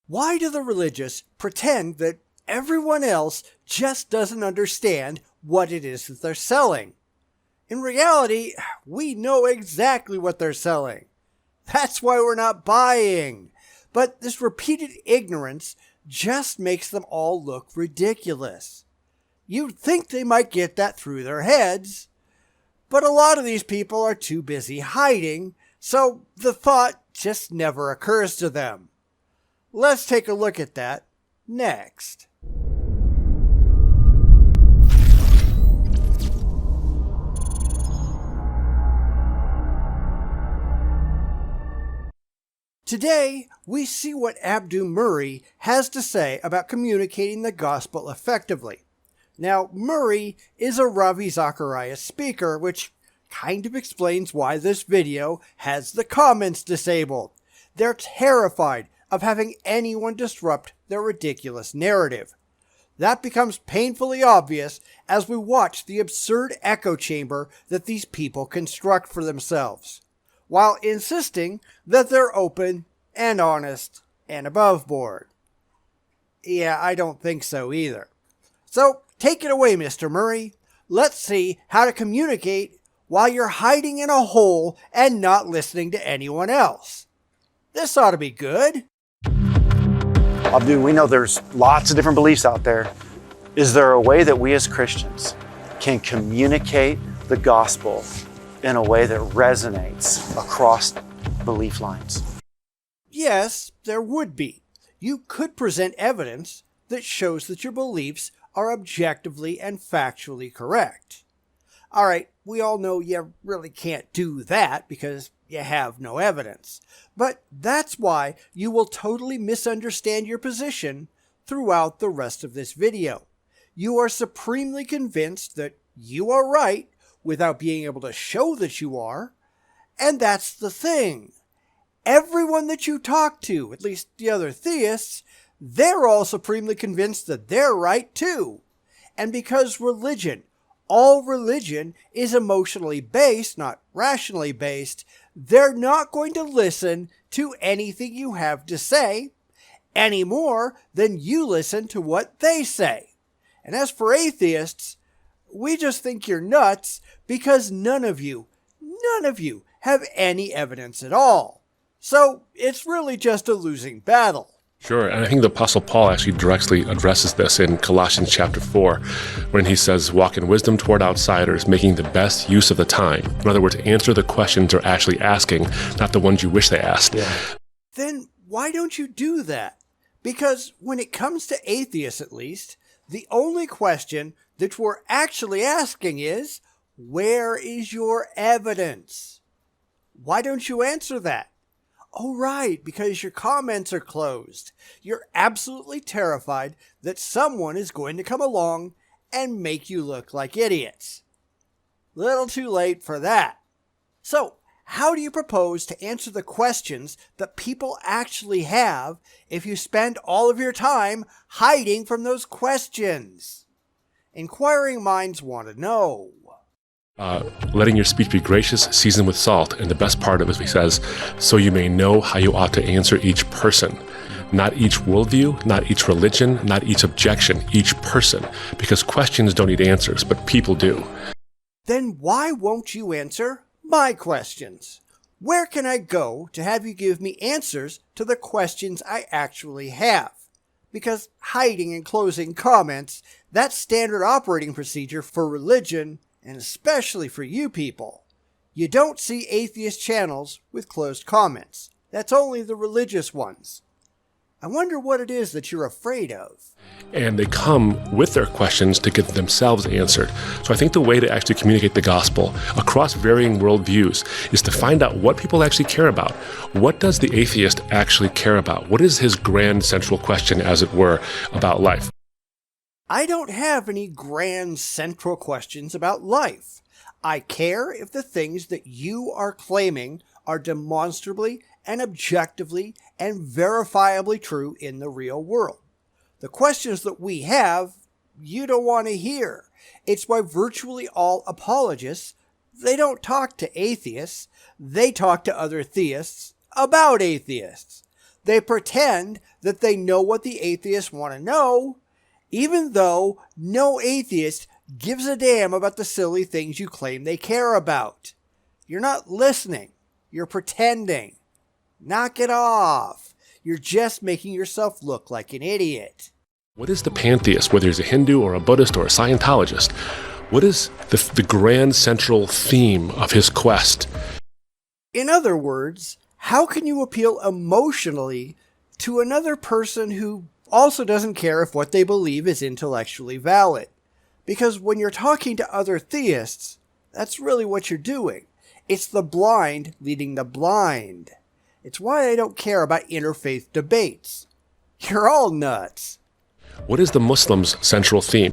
Why do the religious pretend that everyone else just doesn't understand what it is that they're selling? In reality, we know exactly what they're selling. That's why we're not buying. But this repeated ignorance just makes them all look ridiculous. You'd think they might get that through their heads, but a lot of these people are too busy hiding, so the thought just never occurs to them. Let's take a look at that next. Today, we see what Abdu Murray has to say about communicating the gospel effectively. Now, Murray is a Ravi Zacharias speaker, which kind of explains why this video has the comments disabled. They're terrified of having anyone disrupt their ridiculous narrative. That becomes painfully obvious as we watch the absurd echo chamber that these people construct for themselves, while insisting that they're open and honest and above board. Yeah, I don't think so either. So, take it away, Mr. Murray. Let's see how to communicate while you're hiding in a hole and not listening to anyone else. This ought to be good. Abdu, we know there's lots of different beliefs out there. Is there a way that we as Christians can communicate the gospel in a way that resonates across belief lines? Yes, there would be. You could present evidence that shows that your beliefs are objectively and factually correct. All right, we all know you really can't do that because you have no evidence. But that's why you will totally misunderstand your position throughout the rest of this video. You are supremely convinced that you are right without being able to show that you are. And that's the thing. Everyone that you talk to, at least the other theists, they're all supremely convinced that they're right too. And because all religion is emotionally based, not rationally based, they're not going to listen to anything you have to say any more than you listen to what they say. And as for atheists, we just think you're nuts because none of you have any evidence at all. So it's really just a losing battle. Sure, and I think the Apostle Paul actually directly addresses this in Colossians chapter 4, when he says, walk in wisdom toward outsiders, making the best use of the time. In other words, answer the questions they're actually asking, not the ones you wish they asked. Yeah. Then why don't you do that? Because when it comes to atheists, at least, the only question that we're actually asking is, where is your evidence? Why don't you answer that? Oh, right, because your comments are closed. You're absolutely terrified that someone is going to come along and make you look like idiots. Little too late for that. So, how do you propose to answer the questions that people actually have if you spend all of your time hiding from those questions? Inquiring minds want to know. Letting your speech be gracious, seasoned with salt. And the best part of it, he says, so you may know how you ought to answer each person. Not each worldview, not each religion, not each objection, each person. Because questions don't need answers, but people do. Then why won't you answer my questions? Where can I go to have you give me answers to the questions I actually have? Because hiding and closing comments, that's standard operating procedure for religion, and especially for you people. You don't see atheist channels with closed comments. That's only the religious ones. I wonder what it is that you're afraid of. And they come with their questions to get themselves answered. So I think the way to actually communicate the gospel across varying worldviews is to find out what people actually care about. What does the atheist actually care about? What is his grand central question, as it were, about life? I don't have any grand central questions about life. I care if the things that you are claiming are demonstrably and objectively and verifiably true in the real world. The questions that we have, you don't want to hear. It's why virtually all apologists, they don't talk to atheists, they talk to other theists about atheists. They pretend that they know what the atheists want to know, even though no atheist gives a damn about the silly things you claim they care about. You're not listening. You're pretending. Knock it off. You're just making yourself look like an idiot. What is the pantheist, whether he's a Hindu or a Buddhist or a Scientologist? What is the grand central theme of his quest? In other words, how can you appeal emotionally to another person who also doesn't care if what they believe is intellectually valid? Because when you're talking to other theists, that's really what you're doing. It's the blind leading the blind. It's why I don't care about interfaith debates. You're all nuts. What is the Muslim's central theme?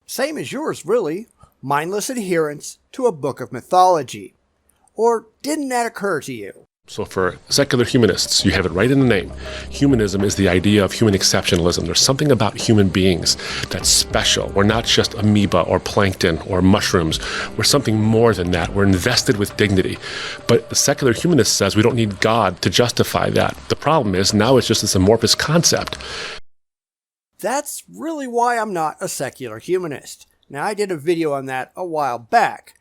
Same as yours, really. Mindless adherence to a book of mythology. Or didn't that occur to you? So for secular humanists, you have it right in the name. Humanism is the idea of human exceptionalism. There's something about human beings that's special. We're not just amoeba or plankton or mushrooms. We're something more than that. We're invested with dignity. But the secular humanist says we don't need God to justify that. The problem is now it's just this amorphous concept. That's really why I'm not a secular humanist. Now, I did a video on that a while back.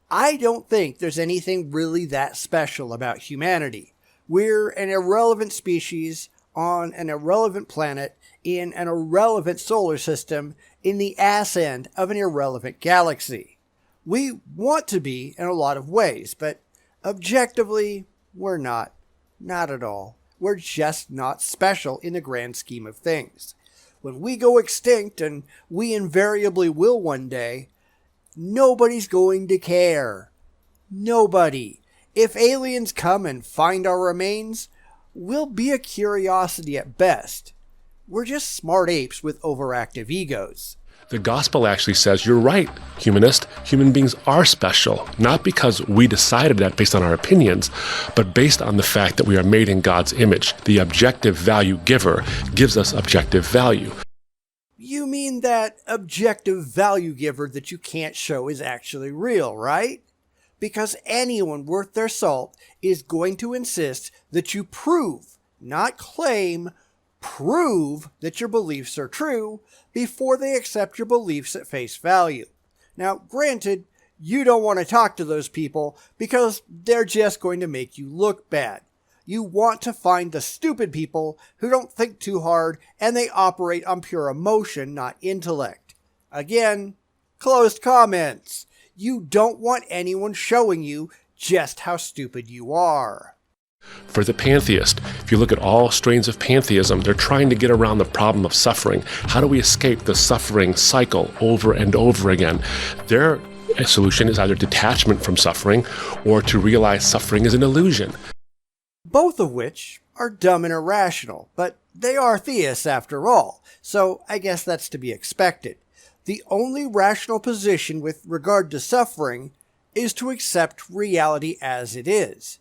I don't think there's anything really that special about humanity. We're an irrelevant species on an irrelevant planet in an irrelevant solar system in the ass end of an irrelevant galaxy. We want to be in a lot of ways, but objectively, we're not. Not at all. We're just not special in the grand scheme of things. When we go extinct, and we invariably will one day, nobody's going to care. Nobody. If aliens come and find our remains, we'll be a curiosity at best. We're just smart apes with overactive egos. The gospel actually says, you're right, humanist. Human beings are special, not because we decided that based on our opinions, but based on the fact that we are made in God's image. The objective value giver gives us objective value. You mean that objective value giver that you can't show is actually real, right? Because anyone worth their salt is going to insist that you prove, not claim, prove that your beliefs are true before they accept your beliefs at face value. Now, granted, you don't want to talk to those people because they're just going to make you look bad. You want to find the stupid people who don't think too hard and they operate on pure emotion, not intellect. Again, closed comments. You don't want anyone showing you just how stupid you are. For the pantheist, if you look at all strains of pantheism, they're trying to get around the problem of suffering. How do we escape the suffering cycle over and over again? Their solution is either detachment from suffering or to realize suffering is an illusion. Both of which are dumb and irrational, but they are theists after all, so I guess that's to be expected. The only rational position with regard to suffering is to accept reality as it is.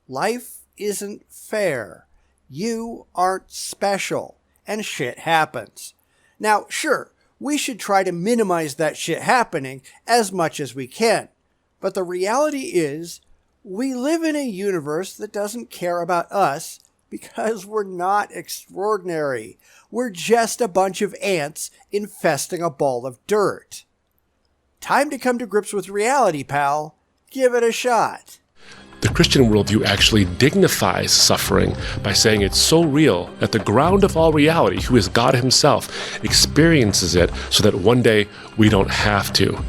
Life isn't fair. You aren't special, and shit happens. Now, sure, we should try to minimize that shit happening as much as we can, but the reality is, we live in a universe that doesn't care about us because we're not extraordinary. We're just a bunch of ants infesting a ball of dirt. Time to come to grips with reality, pal. Give it a shot. The Christian worldview actually dignifies suffering by saying it's so real that the ground of all reality, who is God himself, experiences it so that one day we don't have to.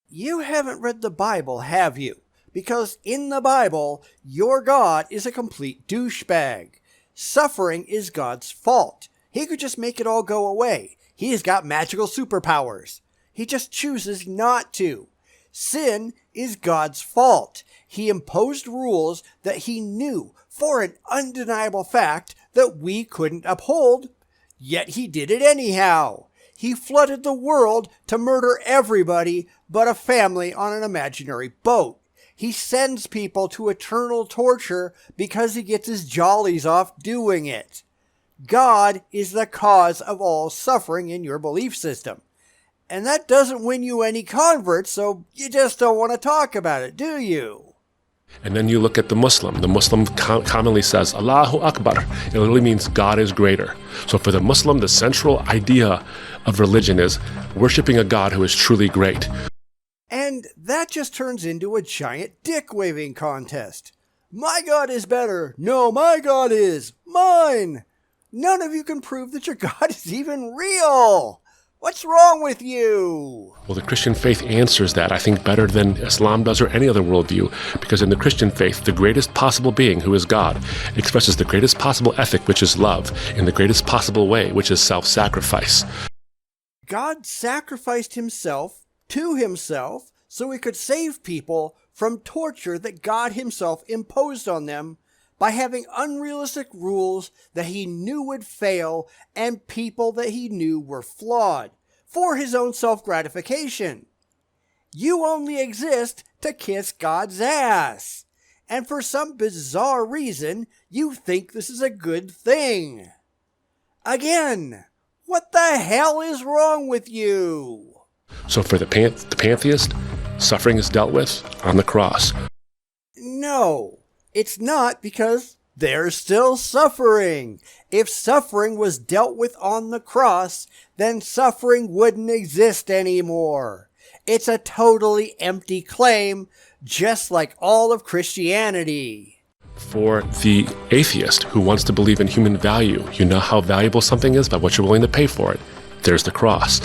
You haven't read the Bible, have you? Because in the Bible, your God is a complete douchebag. Suffering is God's fault. He could just make it all go away. He's got magical superpowers. He just chooses not to. Sin is God's fault. He imposed rules that he knew for an undeniable fact that we couldn't uphold, yet he did it anyhow. He flooded the world to murder everybody but a family on an imaginary boat. He sends people to eternal torture because he gets his jollies off doing it. God is the cause of all suffering in your belief system. And that doesn't win you any converts, so you just don't want to talk about it, do you? And then you look at the Muslim. The Muslim commonly says, Allahu Akbar. It literally means God is greater. So for the Muslim, the central idea of religion is worshiping a God who is truly great. And that just turns into a giant dick-waving contest. My God is better. No, my God is mine. None of you can prove that your God is even real. What's wrong with you? Well, the Christian faith answers that, I think, better than Islam does or any other worldview, because in the Christian faith, the greatest possible being, who is God, expresses the greatest possible ethic, which is love, in the greatest possible way, which is self-sacrifice. God sacrificed himself to himself so he could save people from torture that God himself imposed on them by having unrealistic rules that he knew would fail and people that he knew were flawed for his own self-gratification. You only exist to kiss God's ass. And for some bizarre reason, you think this is a good thing. Again, what the hell is wrong with you? So for the pantheist, suffering is dealt with on the cross. No. It's not, because there's still suffering. If suffering was dealt with on the cross, then suffering wouldn't exist anymore. It's a totally empty claim, just like all of Christianity. For the atheist who wants to believe in human value, you know how valuable something is by what you're willing to pay for it. There's the cross.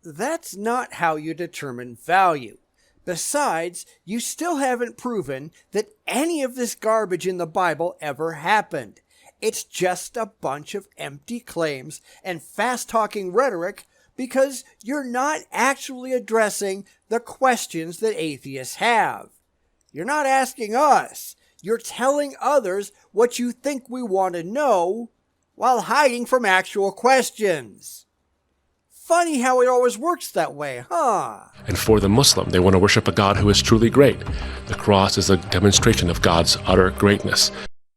That's not how you determine value. Besides, you still haven't proven that any of this garbage in the Bible ever happened. It's just a bunch of empty claims and fast-talking rhetoric because you're not actually addressing the questions that atheists have. You're not asking us. You're telling others what you think we want to know while hiding from actual questions. Funny how it always works that way, huh? And for the Muslim, they want to worship a God who is truly great. The cross is a demonstration of God's utter greatness.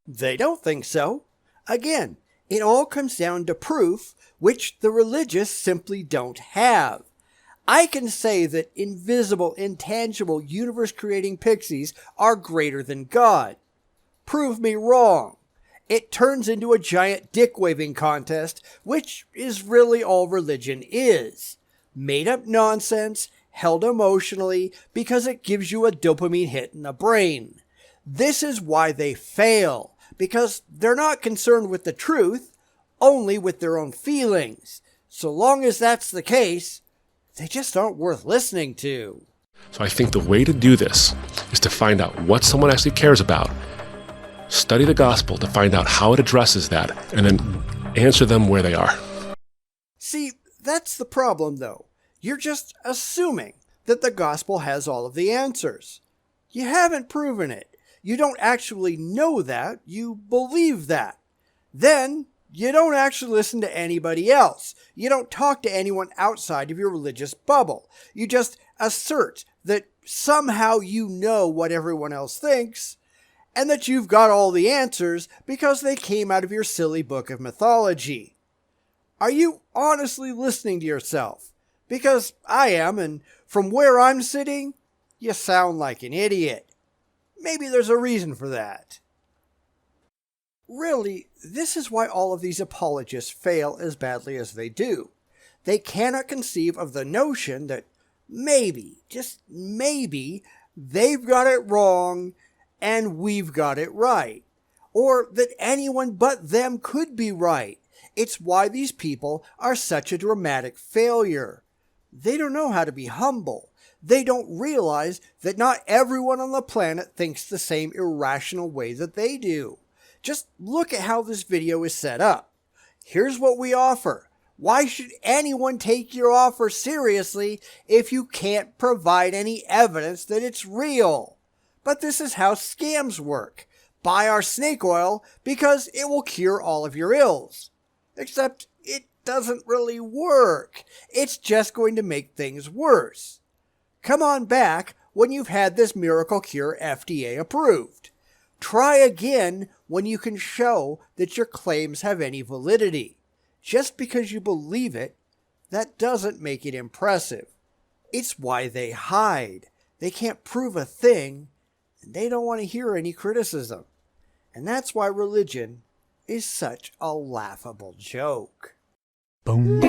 They don't think so. Again, it all comes down to proof, which the religious simply don't have. I can say that invisible, intangible, universe-creating pixies are greater than God. Prove me wrong. It turns into a giant dick-waving contest, which is really all religion is. Made-up nonsense, held emotionally, because it gives you a dopamine hit in the brain. This is why they fail, because they're not concerned with the truth, only with their own feelings. So long as that's the case, they just aren't worth listening to. So I think the way to do this is to find out what someone actually cares about, study the gospel to find out how it addresses that, and then answer them where they are. See, that's the problem, though. You're just assuming that the gospel has all of the answers. You haven't proven it. You don't actually know that. You believe that. Then, you don't actually listen to anybody else. You don't talk to anyone outside of your religious bubble. You just assert that somehow you know what everyone else thinks, and that you've got all the answers because they came out of your silly book of mythology. Are you honestly listening to yourself? Because I am, and from where I'm sitting, you sound like an idiot. Maybe there's a reason for that. Really, this is why all of these apologists fail as badly as they do. They cannot conceive of the notion that maybe, just maybe, they've got it wrong and we've got it right. Or that anyone but them could be right. It's why these people are such a dramatic failure. They don't know how to be humble. They don't realize that not everyone on the planet thinks the same irrational way that they do. Just look at how this video is set up. Here's what we offer. Why should anyone take your offer seriously if you can't provide any evidence that it's real? But this is how scams work. Buy our snake oil because it will cure all of your ills. Except it doesn't really work. It's just going to make things worse. Come on back when you've had this miracle cure FDA approved. Try again when you can show that your claims have any validity. Just because you believe it, that doesn't make it impressive. It's why they hide. They can't prove a thing, and they don't want to hear any criticism. And that's why religion is such a laughable joke. Bum